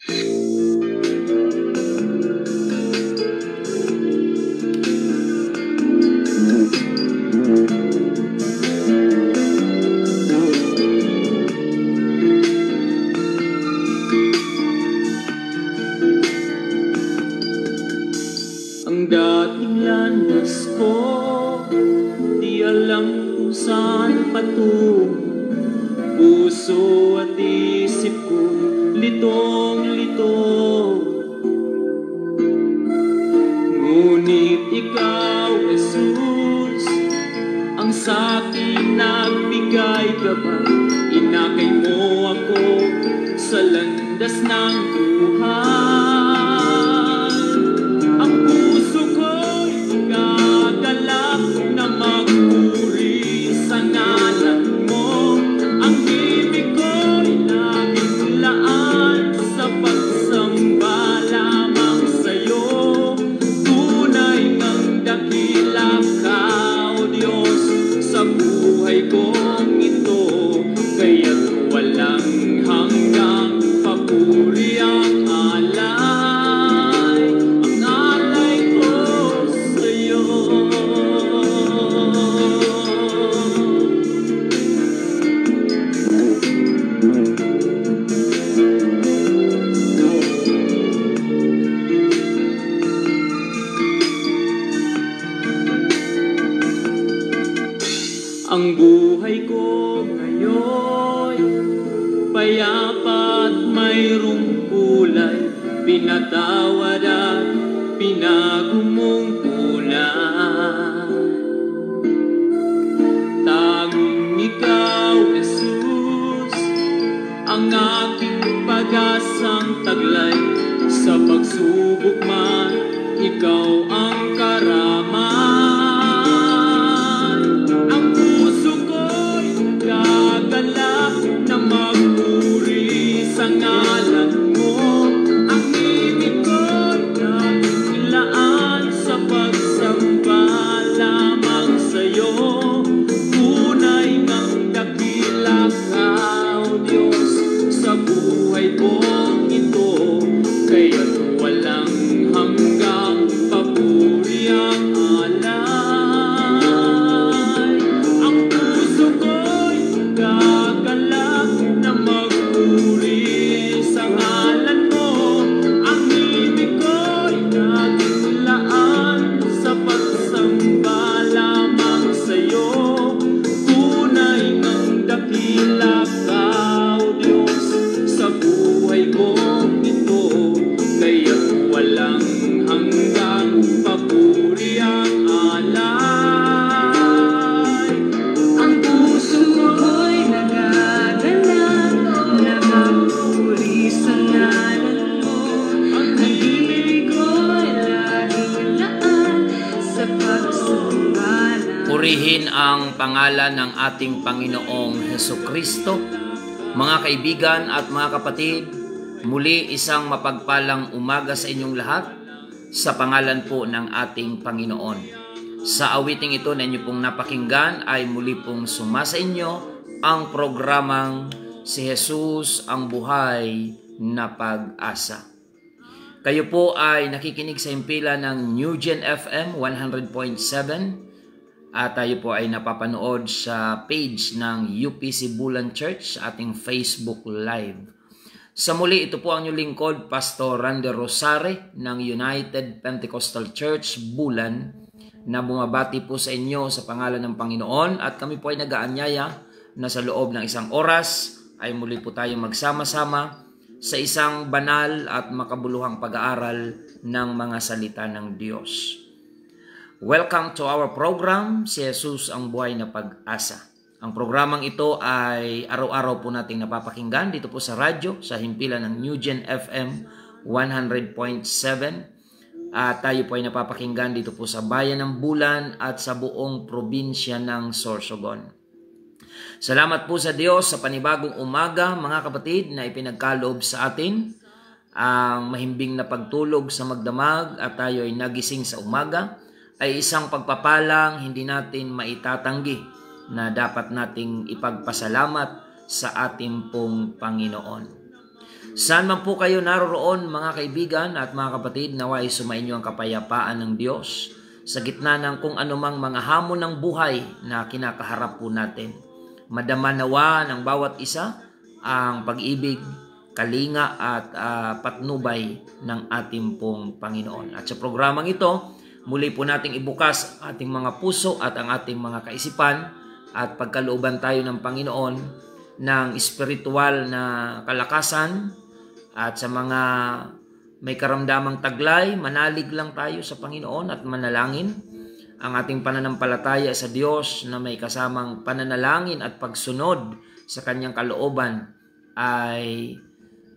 Ang dating landas ko, di alam kung saan patungo. Puso at isip ko, litong-lito. Ngunit ikaw, Jesus, ang sa'kin nagbigay gabay. Inakay mo ako sa landas ng buhay. Ang puso ko'y gagalak na magpuri sa ngalan mo. Ang ibig ko'y laging laan sa pagsamba lamang sa'yo. Tunay ngang dakila ka, O Diyos, sa buhay kong ito. Kaya't walang hanggang papuri ang alay. Ang alay ko sa'yo. Ang buhay ko ngayon, payapa at mayroong kulay. Pinatawad at pinago mong kulay. Tanging ikaw, Jesus, ang aking pag-asang taglay. Sa pagsubok man, ikaw ang karaman. Ang puso ko'y gagalak na magpuri sa ngalan mo. Ang ibig ko'y nakikilaan sa pagsamba lamang sa'yo. Tunay ngang dakila ka, O Diyos, sa buhay kong ito. Kaya't walang hanggang papuri ang alay. Ang puso ko'y gagalak na magpuri sa ngalan mo. Ang ibig ko'y nakikilaan sa pagsamba lamang sa'yo. Tunay ngang dakila ka, O Diyos, sa buhay kong ito. Kaya't walang hanggang papuri ang alay. Ang puso ko'y nagagalak na magpuri sa ngalan mo. Ang ibig ko'y laging laan sa pagsamba lamang. Purihin ang pangalan ng ating Panginoong Hesukristo. Mga kaibigan at mga kapatid, muli isang mapagpalang umaga sa inyong lahat sa pangalan po ng ating Panginoon. Sa awiting ito na inyo pong napakinggan ay muli pong sumasa inyo ang programang Si Jesus ang Buhay na Pag-asa. Kayo po ay nakikinig sa himpilan ng New Gen FM 100.7 at tayo po ay napapanood sa page ng UPC Bulan Church sa ating Facebook Live. Sa muli, ito po ang inyong lingkod, Pastor Randy Rosare ng United Pentecostal Church, Bulan, na bumabati po sa inyo sa pangalan ng Panginoon at kami po ay nag-aanyaya na sa loob ng isang oras ay muli po tayong magsama-sama sa isang banal at makabuluhang pag-aaral ng mga salita ng Diyos. Welcome to our program, Si Jesus ang Buhay na Pag-asa. Ang programang ito ay araw-araw po nating napapakinggan dito po sa radyo, sa himpilan ng New Gen FM 100.7. At tayo po ay napapakinggan dito po sa Bayan ng Bulan at sa buong probinsya ng Sorsogon. Salamat po sa Diyos sa panibagong umaga, mga kapatid, na ipinagkaloob sa atin ang mahimbing na pagtulog sa magdamag at tayo ay nagising sa umaga ay isang pagpapalang hindi natin maitatanggi na dapat nating ipagpasalamat sa ating pong Panginoon. Saan man po kayo naroroon mga kaibigan at mga kapatid, naway sumainyo ang kapayapaan ng Diyos sa gitna ng kung anumang mga hamon ng buhay na kinakaharap po natin. Madama nawa ng bawat isa ang pag-ibig, kalinga at patnubay ng ating pong Panginoon. At sa programang ito, muli po nating ibukas ating mga puso at ang ating mga kaisipan at pagkalooban tayo ng Panginoon ng espiritual na kalakasan. At sa mga may karamdamang taglay, manalig lang tayo sa Panginoon at manalangin. Ang ating pananampalataya sa Diyos na may kasamang pananalangin at pagsunod sa Kanyang kalooban ay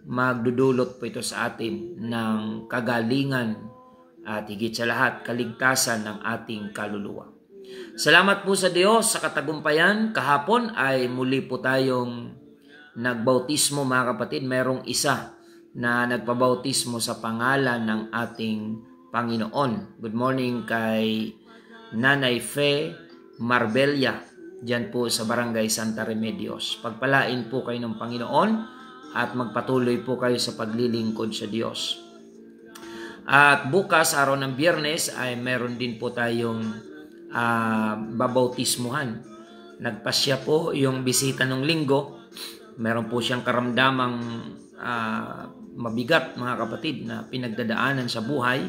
magdudulot po ito sa atin ng kagalingan at higit sa lahat, kaligtasan ng ating kaluluwa. Salamat po sa Diyos sa katagumpayan. Kahapon ay muli po tayong nagbautismo mga kapatid. Merong isa na nagpabautismo sa pangalan ng ating Panginoon. Good morning kay Nanay Fe Marbella, dyan po sa Barangay Santa Remedios. Pagpalain po kayo ng Panginoon at magpatuloy po kayo sa paglilingkod sa Diyos. At bukas, araw ng Biyernes, ay meron din po tayong babautismuhan. Nagpasya po yung bisita ng linggo. Meron po siyang karamdamang mabigat mga kapatid na pinagdadaanan sa buhay.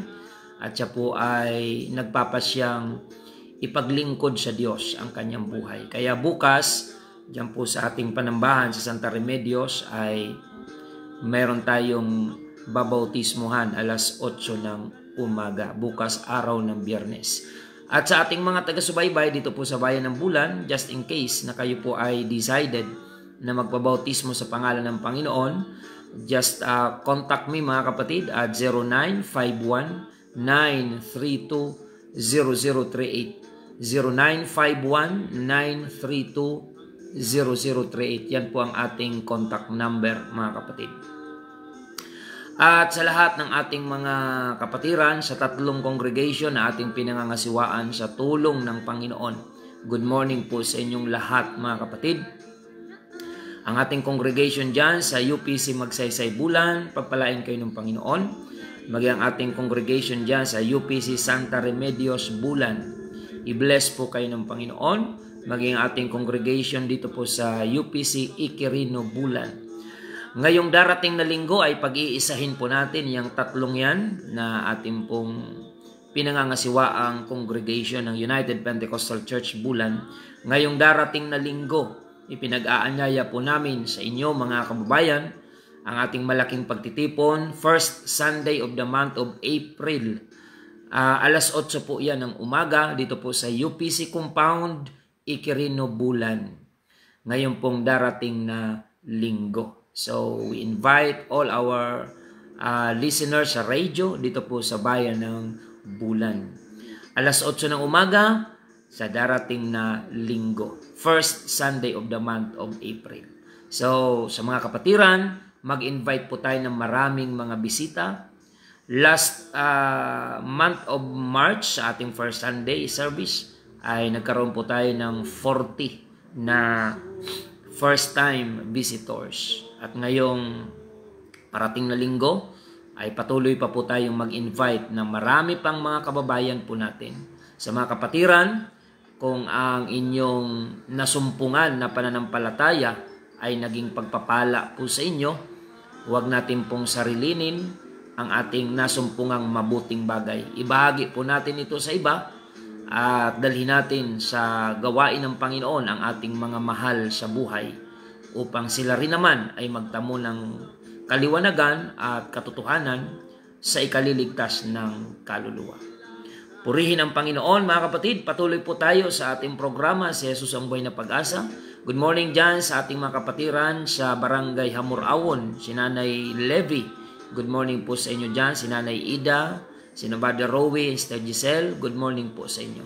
At siya po ay nagpapasyang ipaglingkod sa Diyos ang kanyang buhay. Kaya bukas, diyan po sa ating panambahan sa Santa Remedios ay meron tayong babautismuhan alas 8 ng umaga. Bukas araw ng Biyernes. At sa ating mga taga-subaybay dito po sa Bayan ng Bulan, just in case na kayo po ay decided na magpabautismo sa pangalan ng Panginoon, just contact me mga kapatid at 0951-932-0038. 0951-932-0038. Yan po ang ating contact number mga kapatid. At sa lahat ng ating mga kapatiran sa 3 congregation na ating pinangangasiwaan sa tulong ng Panginoon, good morning po sa inyong lahat mga kapatid. Ang ating congregation dyan sa UPC Magsaysay Bulan, pagpalain kayo ng Panginoon. Maging ang ating congregation dyan sa UPC Santa Remedios Bulan, i-bless po kayo ng Panginoon. Maging ating congregation dito po sa UPC Iquirino Bulan. Ngayong darating na linggo ay pag-iisahin po natin yung 3 yan na ating pong pinangangasiwaang congregation ng United Pentecostal Church Bulan. Ngayong darating na linggo, ipinag-aanyaya po namin sa inyo mga kababayan ang ating malaking pagtitipon, first Sunday of the month of April. Alas 8 po yan ng umaga dito po sa UPC Compound, Iquirino Bulan. Ngayon pong darating na linggo. So, we invite all our listeners sa radio dito po sa Bayan ng Bulan. Alas 8 ng umaga sa darating na linggo. First Sunday of the month of April. So, sa mga kapatiran, mag-invite po tayo ng maraming mga bisita. Last month of March, sa ating first Sunday service, ay nagkaroon po tayo ng 40 na first-time visitors. At ngayong parating na linggo, ay patuloy pa po tayong mag-invite ng marami pang mga kababayan po natin. Sa mga kapatiran, kung ang inyong nasumpungan na pananampalataya ay naging pagpapala po sa inyo, huwag natin pong sarilinin ang ating nasumpungang mabuting bagay. Ibahagi po natin ito sa iba at dalhin natin sa gawain ng Panginoon ang ating mga mahal sa buhay upang sila rin naman ay magtamo ng kaliwanagan at katotohanan sa ikaliligtas ng kaluluwa. Purihin ang Panginoon mga kapatid. Patuloy po tayo sa ating programa si Jesus ang Buhay na Pag-asa. Good morning dyan sa ating mga kapatiran sa Barangay Hamurawon, si Nanay Levy. Good morning po sa inyo dyan, si Nanay Ida, si Brother Rowie, Sister Giselle. Good morning po sa inyo.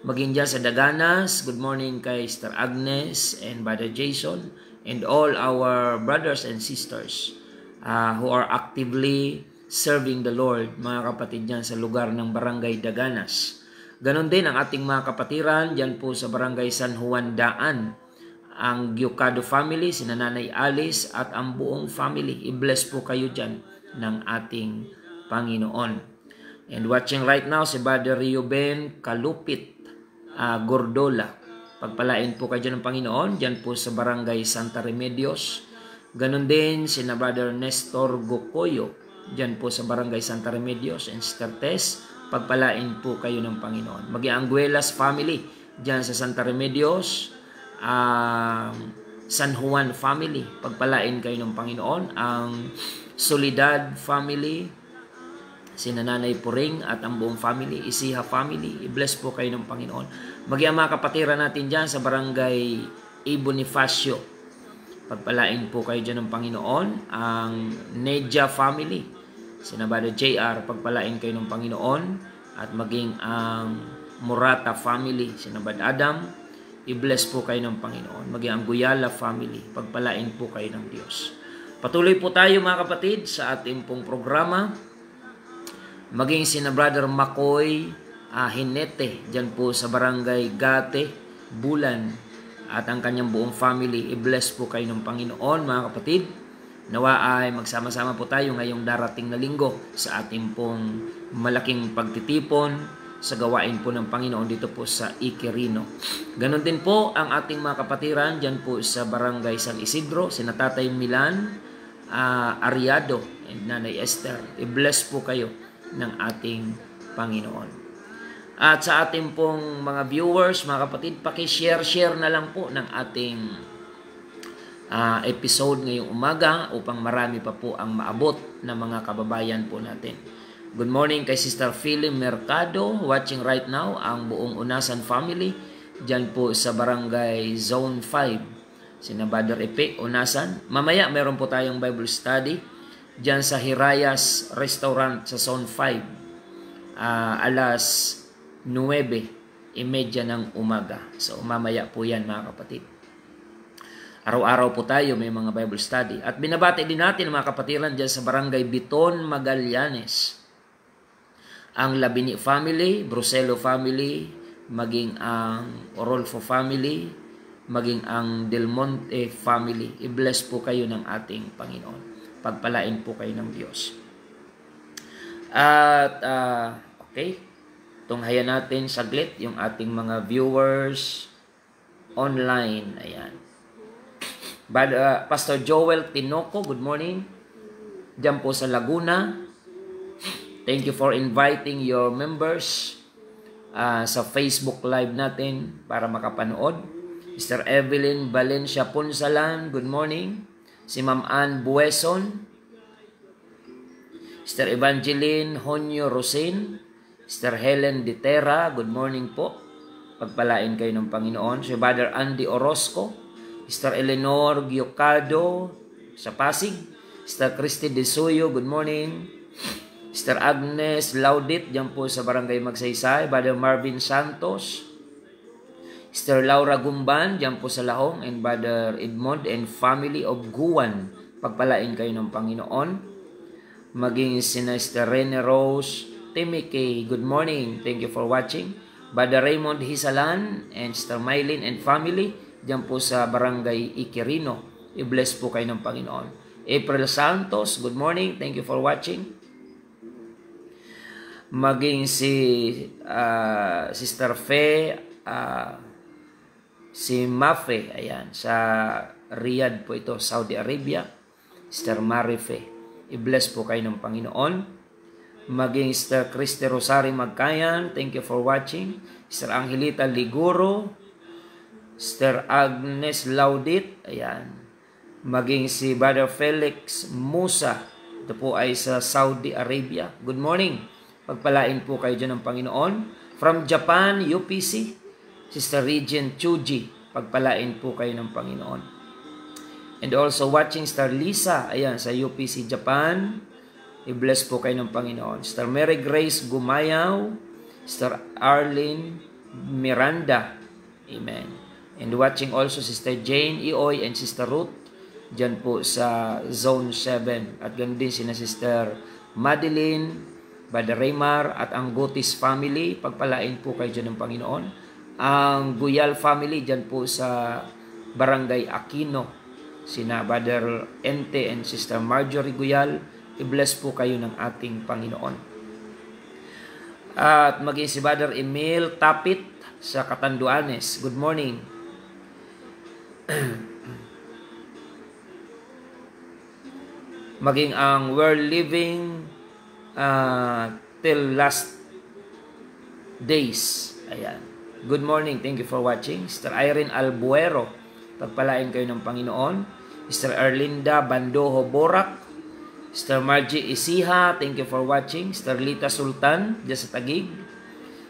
Maging dyan sa Daganas, good morning kay Sister Agnes and Brother Jason and all our brothers and sisters who are actively serving the Lord, mga kapatid dyan sa lugar ng Barangay Daganas. Ganon din ang ating mga kapatiran dyan po sa Barangay San Juan Daan. ang Gyukado family, si Nanay Alice at ang buong family. I-bless po kayo dyan ng ating Panginoon. And watching right now si Brother Reuben Kalupit Gordola. Pagpalain po kayo dyan ng Panginoon, dyan po sa Barangay Santa Remedios. Ganon din si na Brother Nestor Gokoyo, dyan po sa Barangay Santa Remedios. And Sister Tess, pagpalain po kayo ng Panginoon. Mag-Anguelas family, dyan sa Santa Remedios. San Juan family, pagpalain kayo ng Panginoon. Ang Solidad family, si Nanay Puring at ang buong family. Isiha family, i-bless po kayo ng Panginoon. Mag-iang mga kapatiran natin dyan sa Barangay A. Bonifacio, pagpalain po kayo dyan ng Panginoon. Ang Neja family, si Nabado JR, pagpalain kayo ng Panginoon. At maging ang Murata family, si Nabad Adam, i-bless po kayo ng Panginoon. Maging ang Guyala family, pagpalain po kayo ng Diyos. Patuloy po tayo mga kapatid sa ating pong programa. Maging si na Brother Makoy Hinete, dyan po sa Barangay Gate, Bulan, at ang kanyang buong family, i-bless po kayo ng Panginoon mga kapatid. Nawa ay magsama-sama po tayo ngayong darating na linggo sa ating pong malaking pagtitipon sa gawain po ng Panginoon dito po sa Iquirino. Ganon din po ang ating mga kapatiran dyan po sa Barangay San Isidro, si Tatay Milan Ariado and Nanay Esther. I-bless po kayo ng ating Panginoon. At sa ating pong mga viewers, mga kapatid, paki-share na lang po ng ating episode ngayong umaga upang marami pa po ang maabot na mga kababayan po natin. Good morning kay Sister Philly Mercado, watching right now ang buong Unasan family dyan po sa Barangay Zone 5. Sina Brother Epe, Unasan. Mamaya meron po tayong Bible study dyan sa Hirayas Restaurant sa Zone 5. Alas 9:30 ng umaga. So mamaya po yan mga kapatid. Araw-araw po tayo may mga Bible study. At binabati din natin mga kapatiran dyan sa Barangay Biton, Magallanes. Ang Labini family, Bruselo family, maging ang Orolfo family, maging ang Del Monte family. I-bless po kayo ng ating Panginoon. Pagpalain po kayo ng Diyos. At okay, tunghayan natin saglit yung ating mga viewers online. Ayan. Pastor Joel Tinoco, good morning. Diyan po sa Laguna. Thank you for inviting your members sa Facebook Live natin para makapanood. Mr. Evelyn Valencia Punsalan, good morning. Si Ma'am Ann Bueson. Mr. Evangeline Honyo Rosin. Mr. Helen Ditera, good morning po. Pagpalain kayo ng Panginoon. Si Brother Andy Orozco. Mr. Eleanor Gyokado sa Pasig. Mr. Christy Desuyo, good morning. Mr. Agnes Laudit, dyan po sa Barangay Magsaysay. Brother Marvin Santos. Mr. Laura Gumban, dyan po sa Lahong. And Brother Edmond and family of Guwan. Pagpalain kayo ng Panginoon. Maging si Mr. Rene Rose Timike, good morning. Thank you for watching. Brother Raymond Hisalan and Mr. Mylene and family, dyan po sa Barangay Iquirino. I-bless po kayo ng Panginoon. April Santos, good morning. Thank you for watching. Maging si Sister Fe, si Mafe, ayan, sa Riyadh po ito, Saudi Arabia. Sister Marife, i-bless po kayo ng Panginoon. Maging Sister Christy Rosari Magkayan, thank you for watching. Sister Angelita Liguro, Sister Agnes Laudit, ayan. Maging si Brother Felix Musa, ito po ay sa Saudi Arabia. Good morning. Pagpalain po kayo dyan ng Panginoon. From Japan, UPC, Sister Regent Chuji, pagpalain po kayo ng Panginoon. And also watching Sister Lisa, ayan, sa UPC Japan, i-bless po kayo ng Panginoon. Sister Mary Grace Gumayaw, Sister Arlene Miranda, amen. And watching also Sister Jane Ioy and Sister Ruth, dyan po sa Zone 7. At ganun din sina Sister Madeline, Brother Raymar at ang Gotis family, pagpalain po kayo dyan ng Panginoon. Ang Guyal family dyan po sa Barangay Aquino, sina Brother Ente and Sister Marjorie Guyal. I-bless po kayo ng ating Panginoon. At maging si Brother Emil Tapit sa Catanduanes. Good morning. Maging ang We're Living Till Last Days. Ayan. Good morning. Thank you for watching. Sister Irene Albuero, pagpalain kayo ng Panginoon. Sister Erlinda Bandoho Borak. Sister Margie Isiha, thank you for watching. Sister Lita Sultan, dyan sa Taguig.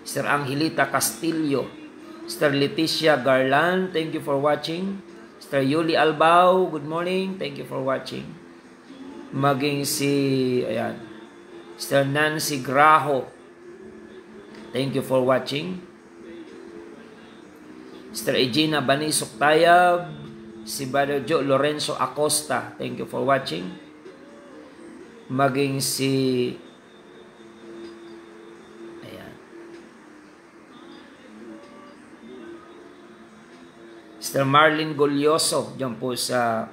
Sister Angelita Castillo. Sister Leticia Garland, thank you for watching. Sister Yuli Albao, good morning. Thank you for watching. Maging ayan, Sister Nancy Graho, thank you for watching. Sister Egina Banisok Tayab, si Brother Joe Lorenzo Acosta, thank you for watching. Maging ayan, Sister Marlene Golyoso, dyan po sa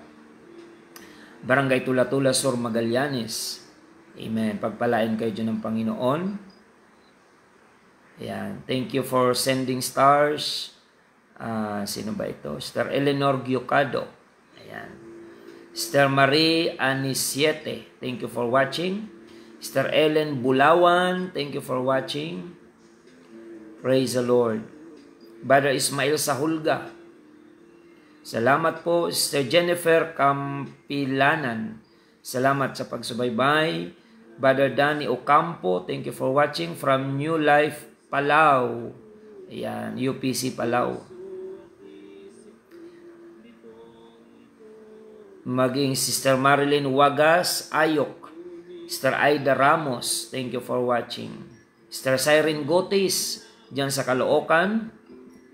Barangay Tula-Tula, Sur Magallanes. Amen. Pagpalain kayo dyan ng Panginoon. Ayan. Thank you for sending stars. Sino ba ito? Sister Eleanor Giocado. Ayan. Sister Marie Anisiete, thank you for watching. Sister Ellen Bulawan, thank you for watching. Praise the Lord. Brother Ismail Sahulga, salamat po. Sister Jennifer Campilanan, salamat sa pagsubaybay. Brother Danny Ocampo, thank you for watching from New Life, Palau. Ayan, UPC Palau. Maging Sister Marilyn Wagas Ayok. Sister Aida Ramos, thank you for watching. Sister Cyrene Gotis, dyan sa Caloocan.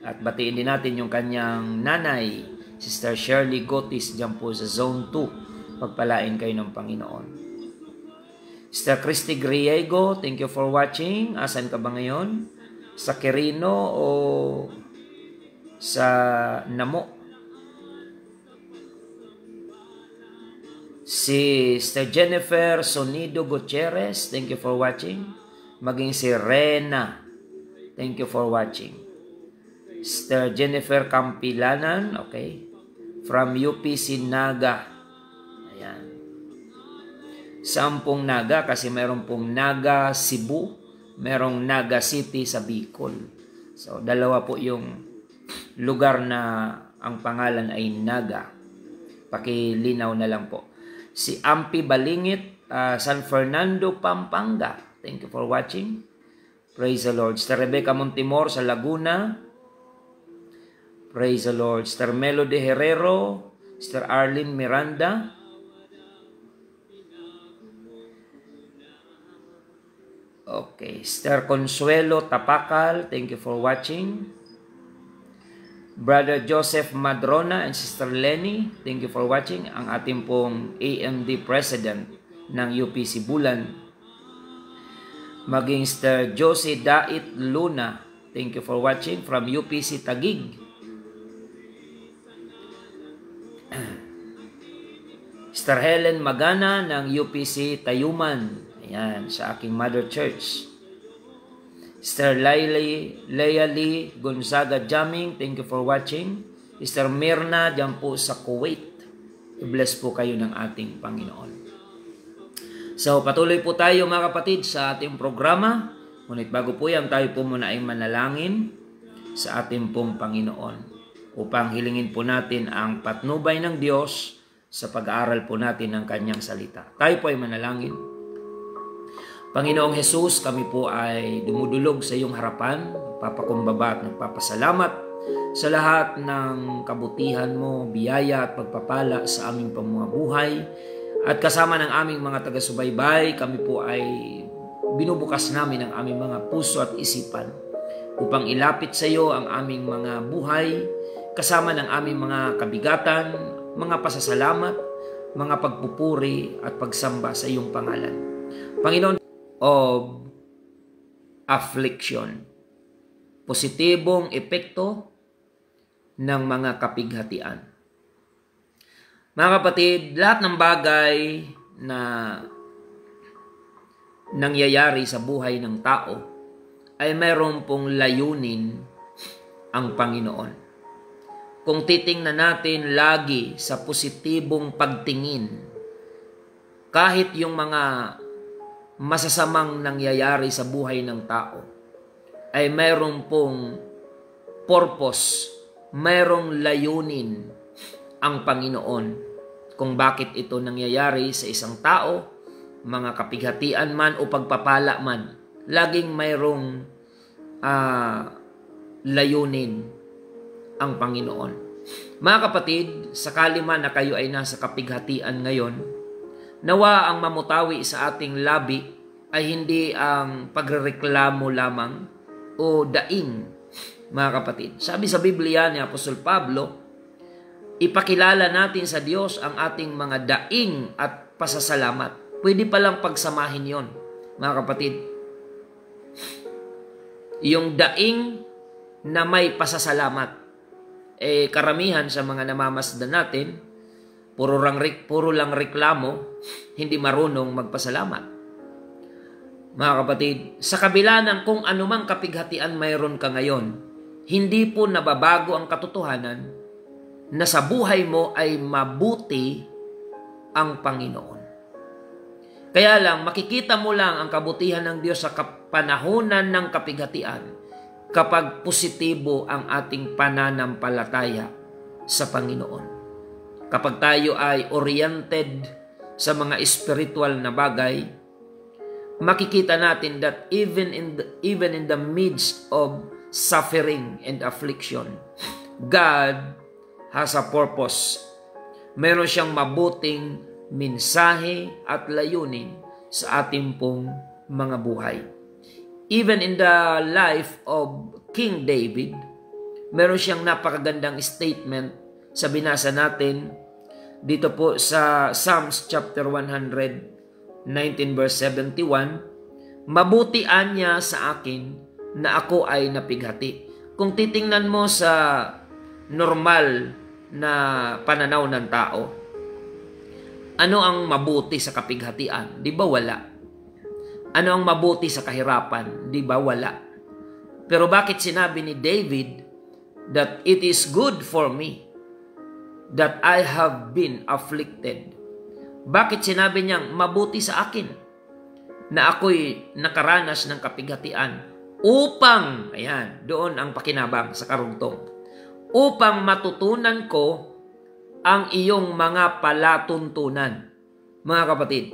At batiin din natin yung kanyang nanay, Sister Shirley Gotis, dyan po sa Zone 2. Pagpalain kayo ng Panginoon. Sister Christy Griego, thank you for watching. Asan ka ba ngayon? Sa Quirino o sa Namo? Si Sister Jennifer Sonido Gutierrez, thank you for watching. Maging si Rena, thank you for watching. Sister Jennifer Campilanan, okay, from UPC Naga. Ayan. Sampung Naga, kasi meron pong Naga Cebu, merong Naga City sa Bicol. So, dalawa po yung lugar na ang pangalan ay Naga. Pakilinaw na lang po. Si Ampi Balingit, San Fernando, Pampanga. Thank you for watching. Praise the Lord. Sister Rebecca Montimor sa Laguna. Praise the Lord. Sister Melody Herrero. Sister Arlene Miranda. Okay. Sister Consuelo Tapakal. Thank you for watching. Brother Joseph Madrona and Sister Lenny, thank you for watching. Ang ating pong AMD President ng UPC Bulan. Maging Sister Josie Dait Luna, thank you for watching from UPC Taguig. Sister Helen Magana ng UPC Tayuman, ayan, sa aking Mother Church. Sister Layali Gonzaga Jamming, thank you for watching. Sister Mirna, dyan po sa Kuwait. I-bless po kayo ng ating Panginoon. So, patuloy po tayo mga kapatid sa ating programa. Ngunit bago po yan, tayo po muna ay manalangin sa ating pong Panginoon upang hilingin po natin ang patnubay ng Diyos sa pag-aaral po natin ng Kanyang salita. Tayo po ay manalangin. Panginoong Jesus, kami po ay dumudulog sa iyong harapan, papakumbaba at nagpapasalamat sa lahat ng kabutihan mo, biyaya at pagpapala sa aming pamumuhay. At kasama ng aming mga taga-subaybay, kami po ay binubukas namin ang aming mga puso at isipan upang ilapit sa iyo ang aming mga buhay, kasama ng aming mga kabigatan, mga pasasalamat, mga pagpupuri at pagsamba sa iyong pangalan. Panginoon, of affliction, positibong epekto ng mga kapighatian. Mga kapatid, lahat ng bagay na nangyayari sa buhay ng tao ay mayroon pong layunin ang Panginoon. Kung titingnan natin lagi sa positibong pagtingin, kahit yung mga masasamang nangyayari sa buhay ng tao, ay mayroon pong purpose, mayroong layunin ang Panginoon kung bakit ito nangyayari sa isang tao, mga kapighatian man o pagpapala man. Laging mayroong layunin ang Panginoon. Mga kapatid, sakali man na kayo ay nasa kapighatian ngayon, nawa ang mamutawi sa ating labi ay hindi ang pagrereklamo lamang o daing, mga kapatid. Sabi sa Biblia ni Apostol Pablo, ipakilala natin sa Diyos ang ating mga daing at pasasalamat. Pwede palang pagsamahin yon, mga kapatid. Yung daing na may pasasalamat. Karamihan sa mga namamasdan natin, puro lang reklamo, hindi marunong magpasalamat. Mga kapatid, sa kabila ng kung anumang kapighatian mayroon ka ngayon, hindi po nababago ang katotohanan na sa buhay mo ay mabuti ang Panginoon. Kaya lang, makikita mo lang ang kabutihan ng Diyos sa kapanahunan ng kapighatian kapag positibo ang ating pananampalataya sa Panginoon. Kapag tayo ay oriented sa mga spiritual na bagay, makikita natin that even in the midst of suffering and affliction, God has a purpose. Meron siyang mabuting mensahe at layunin sa ating pong mga buhay. Even in the life of King David, meron siyang napakagandang statement sa binasa natin dito po sa Psalms chapter 119 verse 71, mabutian niya sa akin na ako ay napighati. Kung titingnan mo sa normal na pananaw ng tao, ano ang mabuti sa kapighatian? Di ba wala? Ano ang mabuti sa kahirapan? Di ba wala? Pero bakit sinabi ni David that it is good for me that I have been afflicted? Bakit sinabi niyang mabuti sa akin na ako'y nakaranas ng kapighatian? Upang, ayan, doon ang pakinabang sa karugtong, upang matutunan ko ang iyong mga palatuntunan. Mga kapatid,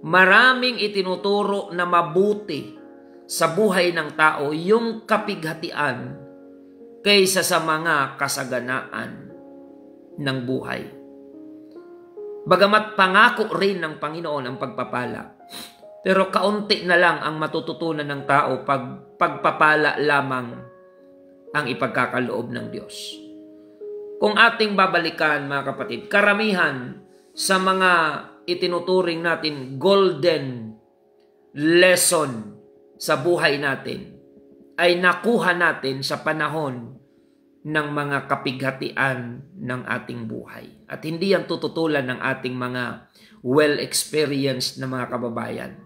maraming itinuturo na mabuti sa buhay ng tao yung kapighatian kaysa sa mga kasaganaan ng buhay. Bagamat pangako rin ng Panginoon ang pagpapala, pero kaunti na lang ang matututunan ng tao pag pagpapala lamang ang ipagkakaloob ng Diyos. Kung ating babalikan, mga kapatid, karamihan sa mga itinuturing natin golden lesson sa buhay natin ay nakuha natin sa panahon ng mga kapighatian ng ating buhay. At hindi yan tututulan ng ating mga well-experienced na mga kababayan.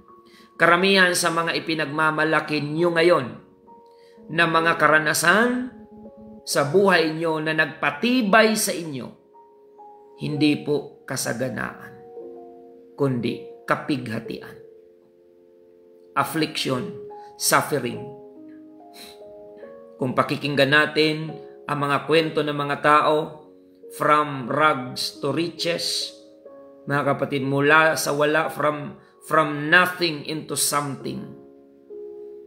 Karamihan sa mga ipinagmamalaki nyo ngayon na mga karanasan sa buhay nyo na nagpatibay sa inyo, hindi po kasaganaan, kundi kapighatian, affliction, suffering. Kung pakikinggan natin ang mga kwento ng mga tao, from rags to riches, mga kapatid, mula sa wala, from nothing into something.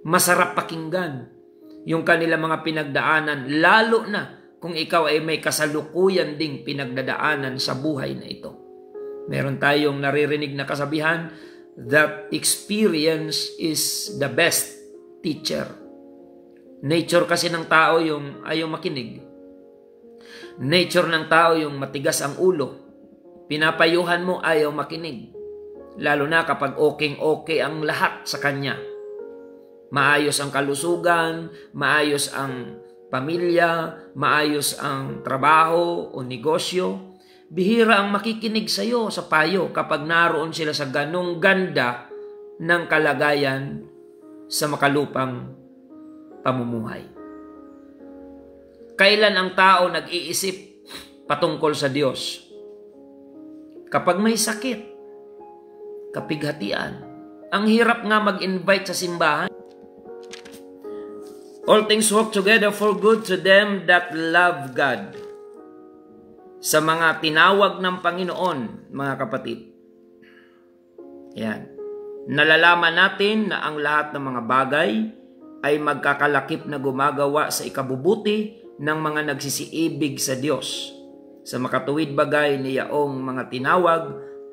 Masarap pakinggan yung kanilang mga pinagdaanan, lalo na kung ikaw ay may kasalukuyan ding pinagdadaanan sa buhay na ito. Meron tayong naririnig na kasabihan that experience is the best teacher. Nature kasi ng tao yung ayaw makinig. Nature ng tao yung matigas ang ulo. Pinapayuhan mo, ayaw makinig. Lalo na kapag okay ang lahat sa kanya. Maayos ang kalusugan, maayos ang pamilya, maayos ang trabaho o negosyo. Bihira ang makikinig sa iyo sa payo kapag naroon sila sa ganong ganda ng kalagayan sa makalupang pamumuhay. Kailan ang tao nag-iisip patungkol sa Diyos? Kapag may sakit, kapighatian. Ang hirap nga mag-invite sa simbahan. All things work together for good to them that love God. Sa mga tinawag ng Panginoon, mga kapatid. Yan. Nalalaman natin na ang lahat ng mga bagay ay magkakalakip na gumagawa sa ikabubuti ng mga nagsisiibig sa Diyos. Sa makatuwid bagay niyaong mga tinawag,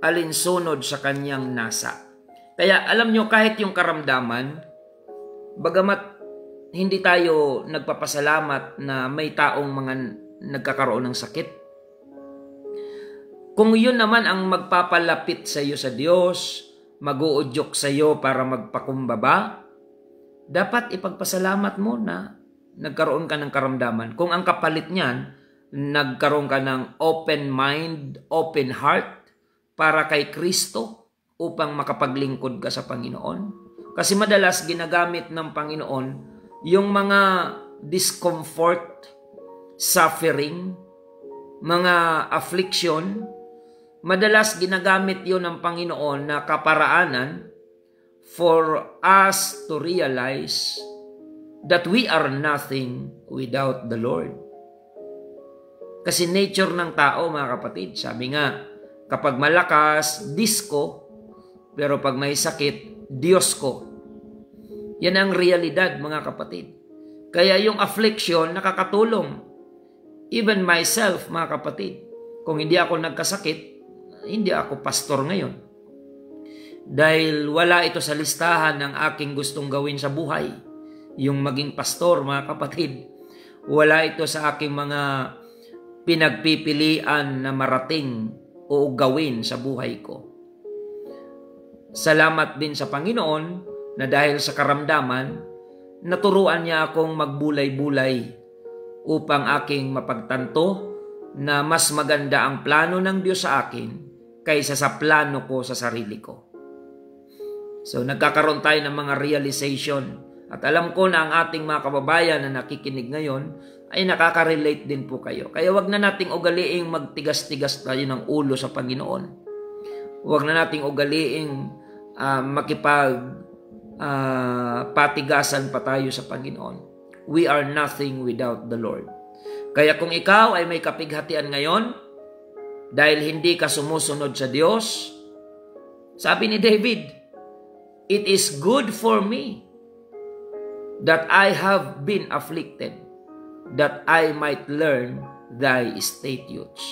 alinsunod sa kanyang nasa. Kaya alam nyo, kahit yung karamdaman, bagamat hindi tayo nagpapasalamat na may taong mga nagkakaroon ng sakit, kung yun naman ang magpapalapit sa iyo sa Diyos, mag-uudyok sa iyo para magpakumbaba, dapat ipagpasalamat mo na nagkaroon ka ng karamdaman. Kung ang kapalit niyan, nagkaroon ka ng open mind, open heart para kay Kristo upang makapaglingkod ka sa Panginoon. Kasi madalas ginagamit ng Panginoon yung mga discomfort, suffering, mga affliction. Madalas ginagamit yun ng Panginoon na kaparaanan for us to realize that we are nothing without the Lord. Kasi nature ng tao, mga kapatid, sabi nga, kapag malakas, disco, pero pag may sakit, Diyos ko. Yan ang realidad, mga kapatid. Kaya yung affliction, nakakatulong. Even myself, mga kapatid, kung hindi ako nagkasakit, hindi ako pastor ngayon. Dahil wala ito sa listahan ng aking gustong gawin sa buhay. Yung maging pastor, mga kapatid. Wala ito sa aking mga pinagpipilian na marating o gawin sa buhay ko. Salamat din sa Panginoon na dahil sa karamdaman, naturuan niya akong magbulay-bulay upang aking mapagtanto na mas maganda ang plano ng Diyos sa akin kaysa sa plano ko sa sarili ko. So nagkakaroon tayo ng mga realization. At alam ko na ang ating mga kababayan na nakikinig ngayon ay nakaka-relate din po kayo. Kaya wag na nating ugaliing magtigas-tigas tayo ng ulo sa Panginoon. Wag na nating ugaliing patigasan pa tayo sa Panginoon. We are nothing without the Lord. Kaya kung ikaw ay may kapighatian ngayon, dahil hindi ka sumusunod sa Diyos, sabi ni David, "It is good for me that I have been afflicted, that I might learn thy statutes."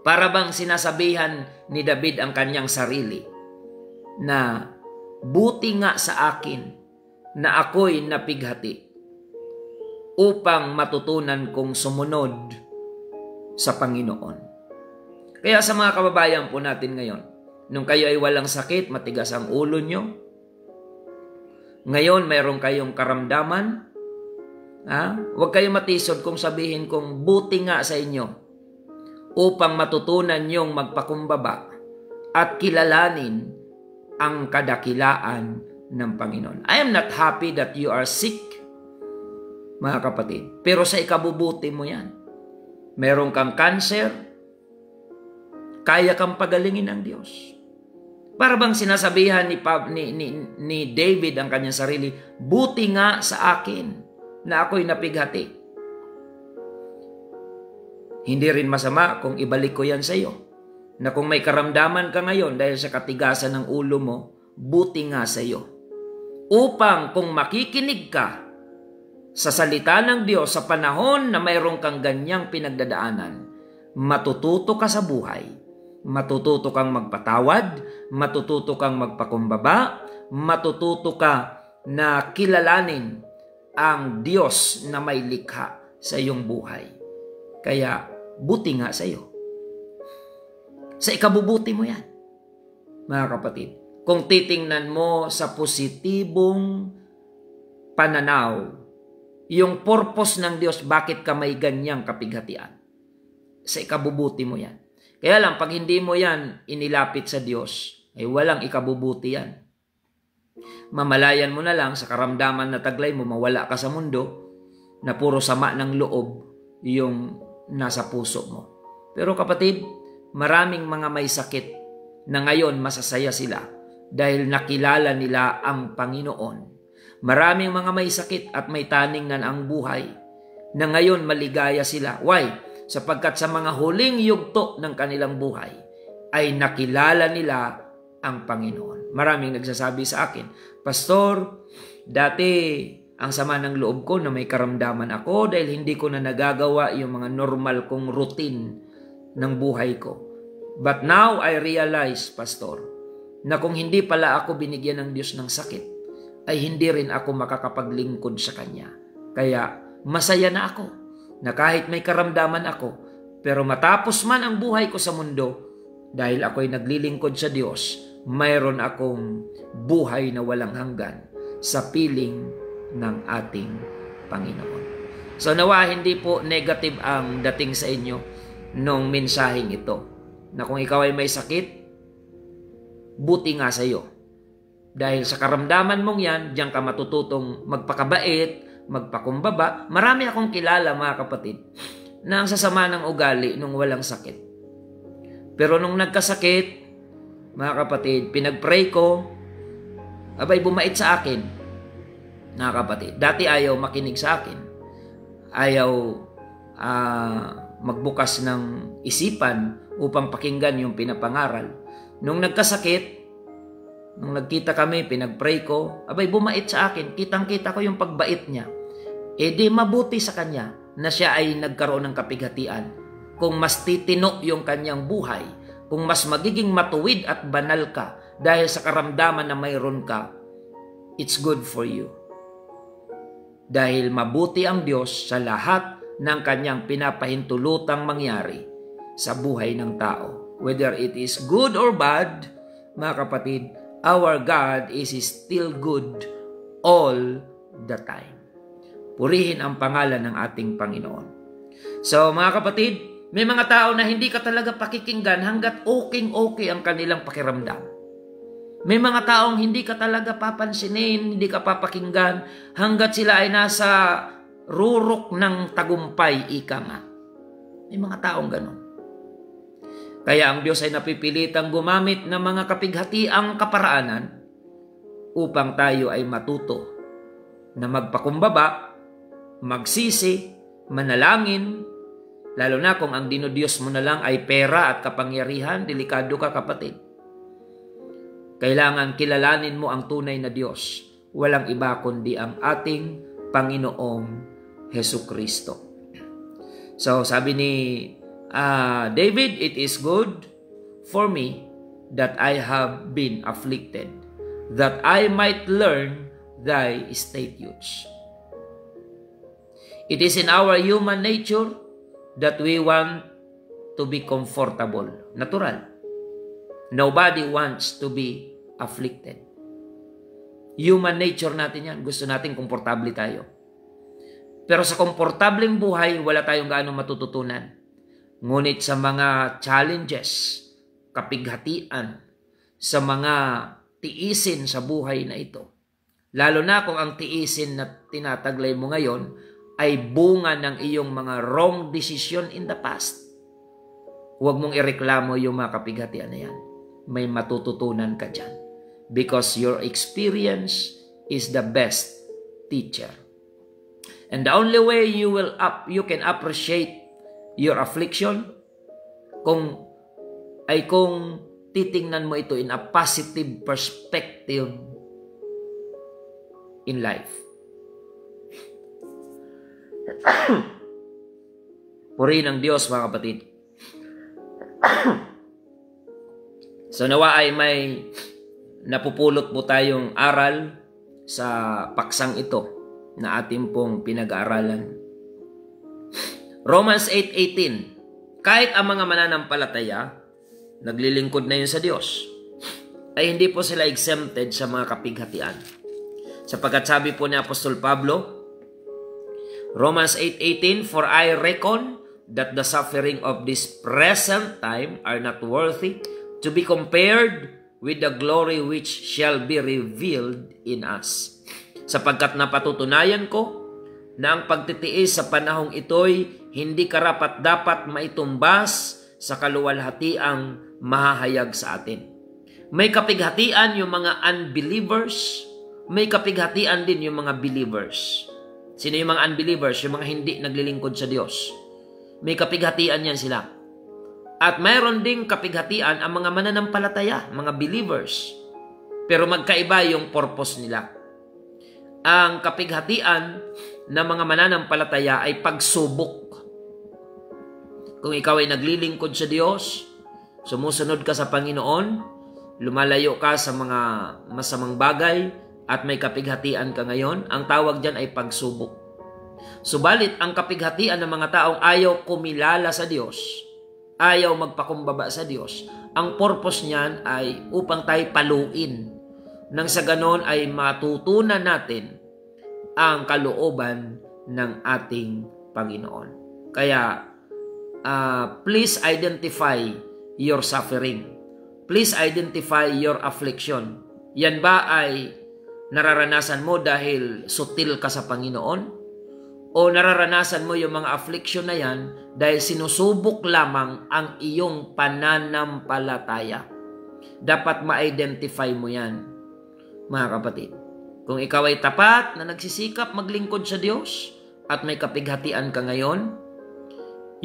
Para bang sinasabihan ni David ang kanyang sarili na buti nga sa akin na ako'y napighati upang matutunan kong sumunod sa Panginoon. Kaya sa mga kababayan po natin ngayon, nung kayo ay walang sakit, matigas ang ulo nyo, ngayon mayroon kayong karamdaman, huwag kayong matisod kung sabihin kong buti nga sa inyo upang matutunan nyong magpakumbaba at kilalanin ang kadakilaan ng Panginoon. I am not happy that you are sick, mga kapatid. Pero sa ikabubuti mo yan. Meron kang cancer, kaya kang pagalingin ng Diyos. Para bang sinasabihan ni David ang kanyang sarili, buti nga sa akin na ako'y napighati. Hindi rin masama kung ibalik ko yan sa iyo. Na kung may karamdaman ka ngayon dahil sa katigasan ng ulo mo, buti nga sa iyo. Upang kung makikinig ka sa salita ng Diyos sa panahon na mayroon kang ganyang pinagdadaanan, matututo ka sa buhay. Matututo kang magpatawad, matututo kang magpakumbaba, matututo ka na kilalanin ang Diyos na may likha sa iyong buhay. Kaya, buti nga sa iyo. Sa ikabubuti mo yan, mga kapatid. Kung titingnan mo sa positibong pananaw, yung purpose ng Diyos, bakit ka may ganyang kapighatian? sa ikabubuti mo yan. Kaya lang, pag hindi mo yan inilapit sa Diyos, ay walang ikabubuti yan. Mamalayan mo na lang sa karamdaman na taglay mo, mawala ka sa mundo, na puro sama ng loob yung nasa puso mo. Pero kapatid, maraming mga may sakit na ngayon masasaya sila dahil nakilala nila ang Panginoon. Maraming mga may sakit at may taningan ang buhay na ngayon maligaya sila. Why? Sapagkat sa mga huling yugto ng kanilang buhay ay nakilala nila ang Panginoon. Maraming nagsasabi sa akin, Pastor, dati ang sama ng loob ko na may karamdaman ako dahil hindi ko na nagagawa yung mga normal kong routine ng buhay ko. But now I realize, Pastor, na kung hindi pala ako binigyan ng Diyos ng sakit, ay hindi rin ako makakapaglingkod sa Kanya. Kaya masaya na ako na kahit may karamdaman ako, pero matapos man ang buhay ko sa mundo, dahil ako'y naglilingkod sa Diyos, mayroon akong buhay na walang hanggan sa piling ng ating Panginoon. So nawa hindi po negative ang dating sa inyo nung mensaheng ito, na kung ikaw ay may sakit, buti nga sa iyo. Dahil sa karamdaman mong yan, diyan ka matututong magpakabait, magpakumbaba. Marami akong kilala, mga kapatid, na ang sasama ng ugali nung walang sakit. Pero nung nagkasakit, mga kapatid, pinagpray ko, abay bumait sa akin, mga kapatid. Dati ayaw makinig sa akin. Ayaw magbukas ng isipan upang pakinggan yung pinapangaral. Nung nagkasakit, nung nagkita kami, pinagpray ko, abay bumait sa akin, kitang-kita ko yung pagbait niya. E di mabuti sa kanya na siya ay nagkaroon ng kapighatian. Kung mas titino yung kanyang buhay, kung mas magiging matuwid at banal ka dahil sa karamdaman na mayroon ka, it's good for you. Dahil mabuti ang Diyos sa lahat ng kanyang pinapahintulutang mangyari sa buhay ng tao. Whether it is good or bad, mga kapatid, our God is still good all the time. Purihin ang pangalan ng ating Panginoon. So mga kapatid, may mga tao na hindi ka talaga pakikinggan hanggat okay ang kanilang pakiramdam. May mga taong hindi ka talaga papansinin, hindi ka papakinggan hanggat sila ay nasa rurok ng tagumpay, ika nga. May mga taong ganon. Kaya ang Diyos ay napipilitang gumamit ng mga kapighatiang kaparaanan upang tayo ay matuto na magpakumbaba, magsisi, manalangin, lalo na kung ang dinodiyos mo na lang ay pera at kapangyarihan, delikado ka kapatid. Kailangan kilalanin mo ang tunay na Diyos. Walang iba kundi ang ating Panginoong Hesukristo. So sabi ni David, it is good for me that I have been afflicted, that I might learn thy statutes. It is in our human nature that we want to be comfortable. Natural. Nobody wants to be afflicted. Human nature natin yan. Gusto natin komportable tayo. Pero sa komportableng buhay, wala tayong gaano matututunan. Ngunit sa mga challenges, kapighatian, sa mga tiisin sa buhay na ito, lalo na kung ang tiisin na tinataglay mo ngayon ay bunga ng iyong mga wrong decision in the past, huwag mong ireklamo yung mga kapighatian na yan. May matututunan ka dyan. Because your experience is the best teacher. And the only way you can appreciate your affliction kung titingnan mo ito in a positive perspective in life. Purihin ang Diyos, mga kapatid. So nawa ay may napupulot po tayong aral sa paksang ito na ating pong pinag-aaralan. Romans 8:18, kahit ang mga mananampalataya, naglilingkod na yun sa Diyos, ay hindi po sila exempted sa mga kapighatian. Sapagkat sabi po ni Apostol Pablo, Romans 8:18, for I reckon that the suffering of this present time are not worthy to be compared with the glory which shall be revealed in us. Sapagkat napatutunayan ko na ang pagtitiis sa panahong ito'y hindi karapat-dapat maitumbas sa kaluwalhatiang mahahayag sa atin. May kapighatian yung mga unbelievers, may kapighatian din yung mga believers. Sino yung mga unbelievers? Yung mga hindi naglilingkod sa Diyos. May kapighatian yan sila. At mayroon ding kapighatian ang mga mananampalataya, mga believers. Pero magkaiba yung purpose nila. Ang kapighatian ng mga mananampalataya ay pagsubok. Kung ikaw ay naglilingkod sa Diyos, sumusunod ka sa Panginoon, lumalayo ka sa mga masamang bagay, at may kapighatian ka ngayon, ang tawag dyan ay pagsubok. Subalit, ang kapighatian ng mga taong ayaw kumilala sa Diyos, ayaw magpakumbaba sa Diyos, ang purpose niyan ay upang tayo paluin. Nang sa ganon ay matutunan natin ang kalooban ng ating Panginoon. Kaya, please identify your suffering. Please identify your affliction. Yan ba ay nararanasan mo dahil sutil ka sa Panginoon? O nararanasan mo yung mga affliction na yan dahil sinusubok lamang ang iyong pananampalataya? Dapat ma-identify mo yan, mga kapatid. Kung ikaw ay tapat na nagsisikap maglingkod sa Diyos at may kapighatian ka ngayon,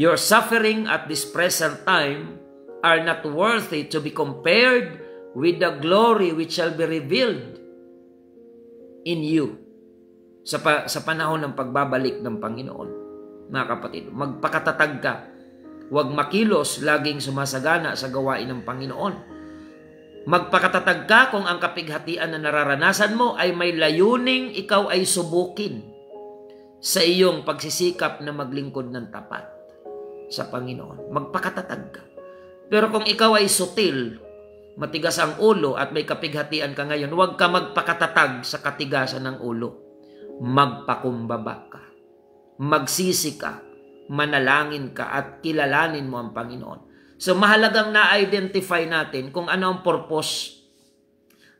your suffering at this present time are not worthy to be compared with the glory which shall be revealed in you sa panahon ng pagbabalik ng Panginoon. Mga kapatid, magpakatatag ka. Huwag makilos, laging sumasagana sa gawain ng Panginoon. Magpakatatag ka kung ang kapighatian na nararanasan mo ay may layuning ikaw ay subukin sa iyong pagsisikap na maglingkod ng tapat sa Panginoon. Magpakatatag ka. Pero kung ikaw ay sutil, matigas ang ulo at may kapighatian ka ngayon, huwag ka magpakatatag sa katigasan ng ulo. Magpakumbaba ka. Magsisi ka. Manalangin ka at kilalanin mo ang Panginoon. So mahalagang na-identify natin kung ano ang purpose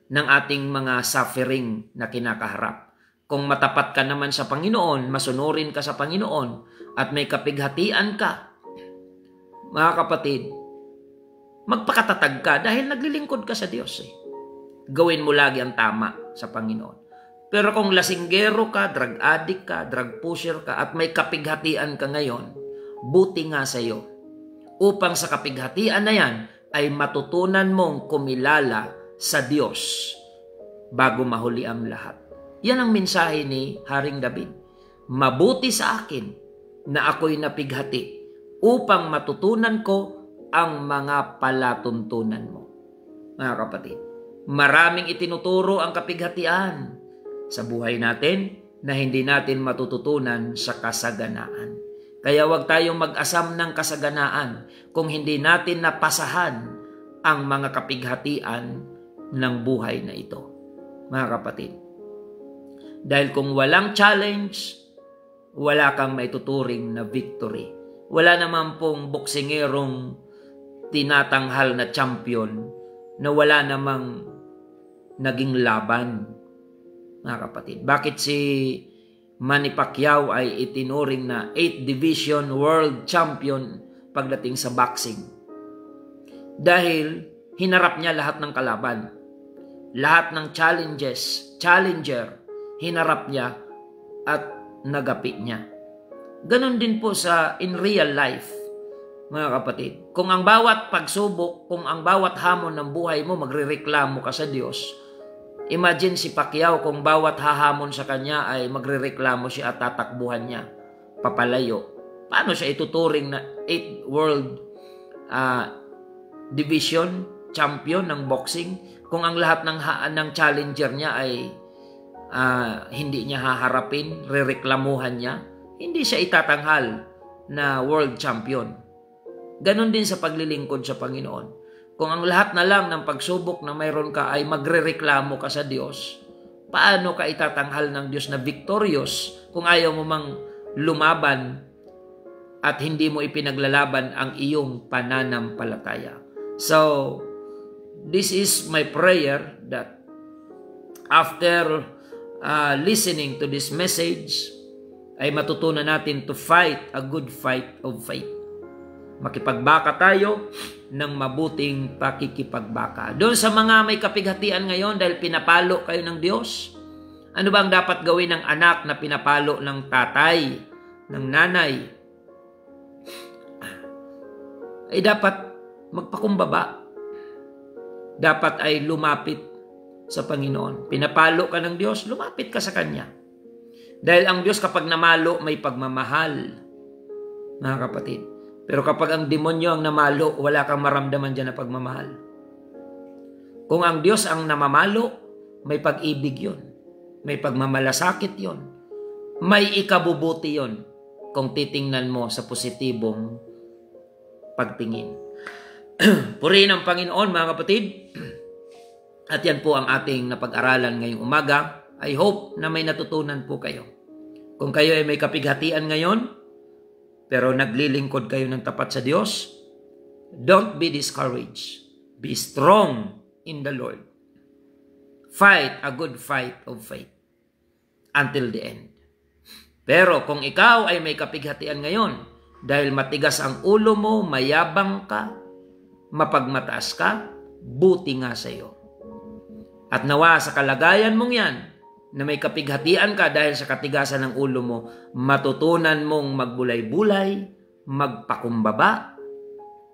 ng ating mga suffering na kinakaharap. Kung matapat ka naman sa Panginoon, masunurin ka sa Panginoon, at may kapighatian ka, mga kapatid, magpakatatag ka dahil naglilingkod ka sa Diyos. Gawin mo lagi ang tama sa Panginoon. Pero kung lasinggero ka, drug addict ka, drug pusher ka, at may kapighatian ka ngayon, buti nga sa iyo, upang sa kapighatian na yan ay matutunan mong kumilala sa Diyos bago mahuli ang lahat. Yan ang mensahe ni Haring David. Mabuti sa akin na ako'y napighati upang matutunan ko ang mga palatuntunan mo. Mga kapatid, maraming itinuturo ang kapighatian sa buhay natin na hindi natin matututunan sa kasaganaan. Kaya huwag tayong mag-asam ng kasaganaan kung hindi natin napasahan ang mga kapighatian ng buhay na ito. Mga kapatid, dahil kung walang challenge, wala kang maituturing na victory. Wala naman pong boksingerong tinatanghal na champion na wala namang naging laban. Mga kapatid, bakit si Manny Pacquiao ay itinuring na 8th Division World Champion pagdating sa boxing? Dahil hinarap niya lahat ng kalaban. Lahat ng challenger, hinarap niya at nagapi niya. Ganon din po in real life, mga kapatid. Kung ang bawat pagsubok, kung ang bawat hamon ng buhay mo, magrereklamo ka sa Diyos. Imagine si Pacquiao kung bawat hahamon sa kanya ay magrereklamo siya at tatakbuhan niya papalayo. Paano siya ituturing na 8th World Division Champion ng boxing kung ang lahat ng challenger niya ay hindi niya haharapin, rereklamuhan niya? Hindi siya itatanghal na world champion. Ganon din sa paglilingkod sa Panginoon. Kung ang lahat na lang ng pagsubok na mayroon ka ay magrereklamo ka sa Diyos, paano ka itatanghal ng Diyos na victorious kung ayaw mo mang lumaban at hindi mo ipinaglalaban ang iyong pananampalataya. So, this is my prayer that after listening to this message, ay matutunan natin to fight a good fight of faith. Makipagbaka tayo ng mabuting pakikipagbaka. Doon sa mga may kapighatian ngayon dahil pinapalo kayo ng Diyos, ano ba ang dapat gawin ng anak na pinapalo ng tatay, ng nanay? Ay dapat magpakumbaba. Dapat ay lumapit sa Panginoon. Pinapalo ka ng Diyos, lumapit ka sa Kanya. Dahil ang Diyos kapag namalo, may pagmamahal, mga kapatid. Pero kapag ang demonyo ang namalo, wala kang maramdaman dyan na pagmamahal. Kung ang Diyos ang namamalo, may pag-ibig yun. May pagmamalasakit yun. May ikabubuti yun kung titingnan mo sa positibong pagtingin. Purihin ang Panginoon, mga kapatid. At yan po ang ating napag-aralan ngayong umaga. I hope na may natutunan po kayo. Kung kayo ay may kapighatian ngayon, pero naglilingkod kayo ng tapat sa Diyos, don't be discouraged. Be strong in the Lord. Fight a good fight of faith until the end. Pero kung ikaw ay may kapighatian ngayon, dahil matigas ang ulo mo, mayabang ka, mapagmataas ka, buti nga sa iyo. At nawa sa kalagayan mong yan, na may kapighatian ka dahil sa katigasan ng ulo mo, matutunan mong magbulay-bulay, magpakumbaba,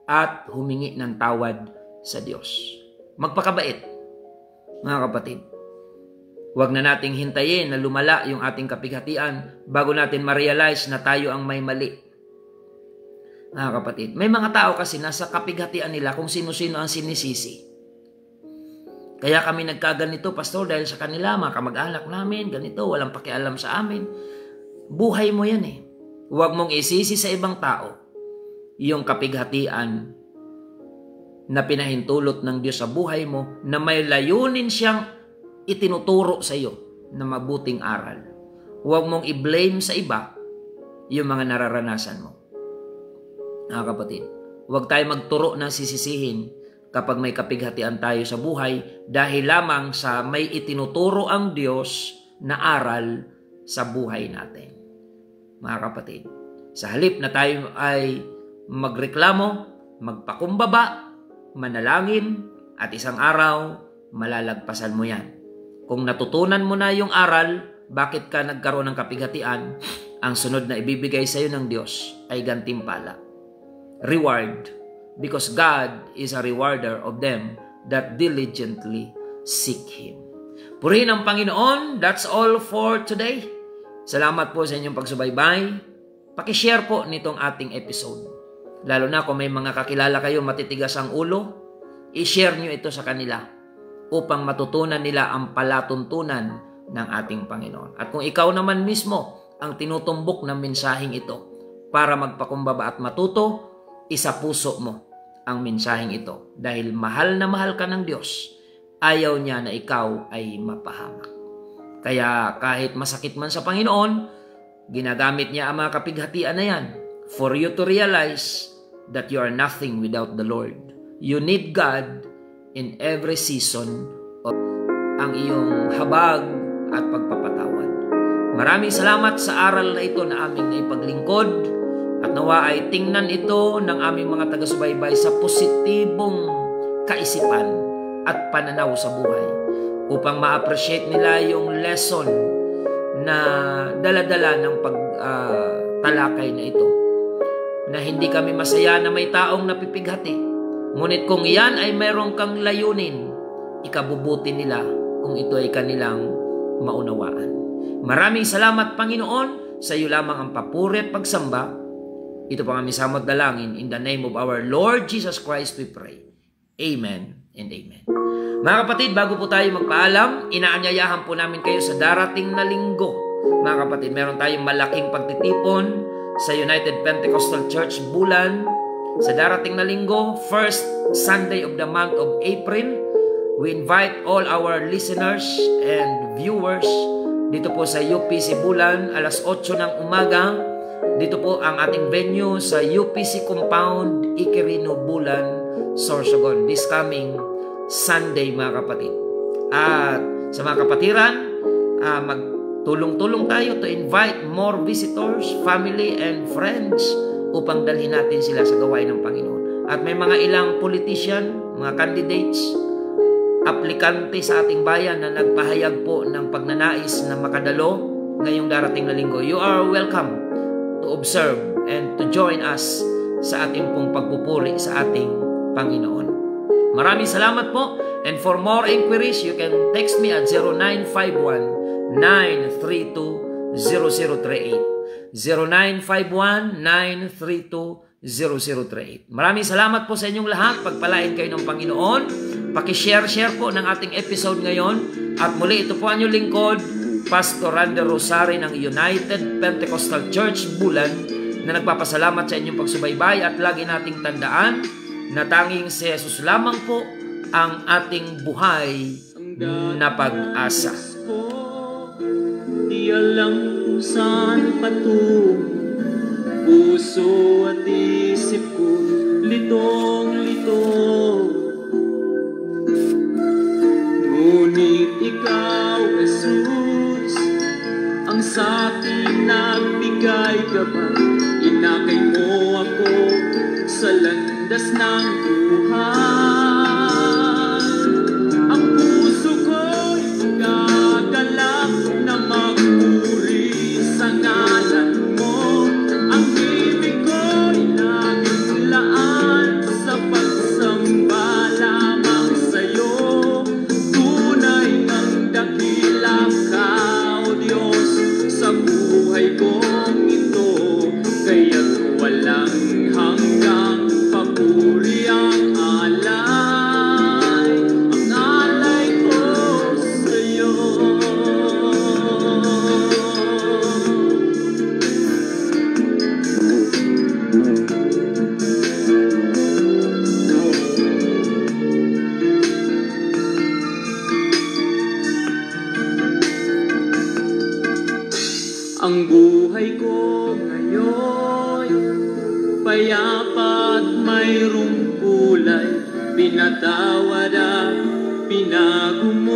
at humingi ng tawad sa Diyos. Magpakabait. Mga kapatid, huwag na nating hintayin na lumala yung ating kapighatian bago natin ma-realize na tayo ang may mali. Mga kapatid, may mga tao kasi nasa kapighatian nila kung sino-sino ang sinisisi. Kaya kami nagkaganito, pastor, dahil sa kanila, mga kamag-anak namin, ganito, walang pakialam sa amin. Buhay mo yan eh. Huwag mong isisi sa ibang tao yung kapighatian na pinahintulot ng Diyos sa buhay mo, na may layunin siyang itinuturo sa iyo na mabuting aral. Huwag mong i-blame sa iba yung mga nararanasan mo. Mga kapatid, huwag tayo magturo ng sisisihin kapag may kapighatian tayo sa buhay dahil lamang sa may itinuturo ang Diyos na aral sa buhay natin. Mga kapatid, sa halip na tayo ay magreklamo, magpakumbaba, manalangin, at isang araw, malalagpasan mo yan. Kung natutunan mo na yung aral, bakit ka nagkaroon ng kapighatian, ang sunod na ibibigay sa iyo ng Diyos ay gantimpala. Reward. Because God is a rewarder of them that diligently seek Him. Purihin ang Panginoon. That's all for today. Salamat po sa inyong pagsubaybay. Pakishare po nitong ating episode. Lalo na kung may mga kakilala kayo matitigas ang ulo, i-share nyo ito sa kanila upang matutunan nila ang palatuntunan ng ating Panginoon. At kung ikaw naman mismo ang tinutumbok ng mensaheng ito para magpakumbaba at matuto, isapuso mo ang mensaheng ito. Dahil mahal na mahal ka ng Diyos, ayaw niya na ikaw ay mapahamak. Kaya kahit masakit man sa Panginoon, ginagamit niya ang mga kapighatian na yan for you to realize that you are nothing without the Lord. You need God in every season of ang iyong habag at pagpapatawad. Maraming salamat sa aral na ito na aming naipaglingkod at nawa ay tingnan ito ng aming mga taga-subaybay sa positibong kaisipan at pananaw sa buhay upang ma-appreciate nila yung lesson na dala-dala ng pagtalakay na ito. Na hindi kami masaya na may taong napipighati. Ngunit kung iyan ay mayroong kang layunin, ikabubuti nila kung ito ay kanilang maunawaan. Maraming salamat, Panginoon, sa iyo lamang ang papuri at pagsamba. Ito pa kami samot dalangin. In the name of our Lord Jesus Christ we pray. Amen and amen. Mga kapatid, bago po tayo magpaalam, inaanyayahan po namin kayo sa darating na linggo. Mga kapatid, meron tayong malaking pagtitipon sa United Pentecostal Church Bulan. Sa darating na linggo, first Sunday of the month of April, we invite all our listeners and viewers dito po sa UPC Bulan, alas 8 ng umaga Dito po ang ating venue sa UPC Compound, Iquirino, Bulan, Sorsogon. This coming Sunday, mga kapatid. At sa mga kapatiran, magtulong-tulong tayo to invite more visitors, family, and friends upang dalhin natin sila sa gawain ng Panginoon. At may mga ilang politician, mga candidates, aplikante sa ating bayan na nagpahayag po ng pagnanais na makadalo ngayong darating na linggo. You are welcome to observe and to join us sa ating pong pagpupuri sa ating Panginoon. Maraming salamat po, and for more inquiries, you can text me at 0951-932-0038. 0951-932-0038. Maraming salamat po sa inyong lahat. Pagpalain kayo ng Panginoon. Pakishare-share po ng ating episode ngayon. At muli, ito po ang inyong lingkod, Pastor Randy Rosario ng United Pentecostal Church, Bulan, na nagpapasalamat sa inyong pagsubaybay at lagi nating tandaan na tanging si Jesus lamang po ang ating buhay na pag-asa. Di alam kung saan patungo, puso at isip ko litong-lito. Ngunit ikaw, Jesus, ang sa'kin nagbigay gabay. Inakay mo ako sa landas ng buhay. Ang puso ko'y gagalak na magpuri sa ngalan mo. Ang ibig ko'y laging laan sa pagsamba lamang sa'yo. Tunay ng dakila ka, O Diyos, sa buhay kong ito. Kaya't walang hanggang papuri ang alay ko sa'yo. Ang buhay ko ngayon, payapa at mayroong kulay. Pinatawad at pinago mo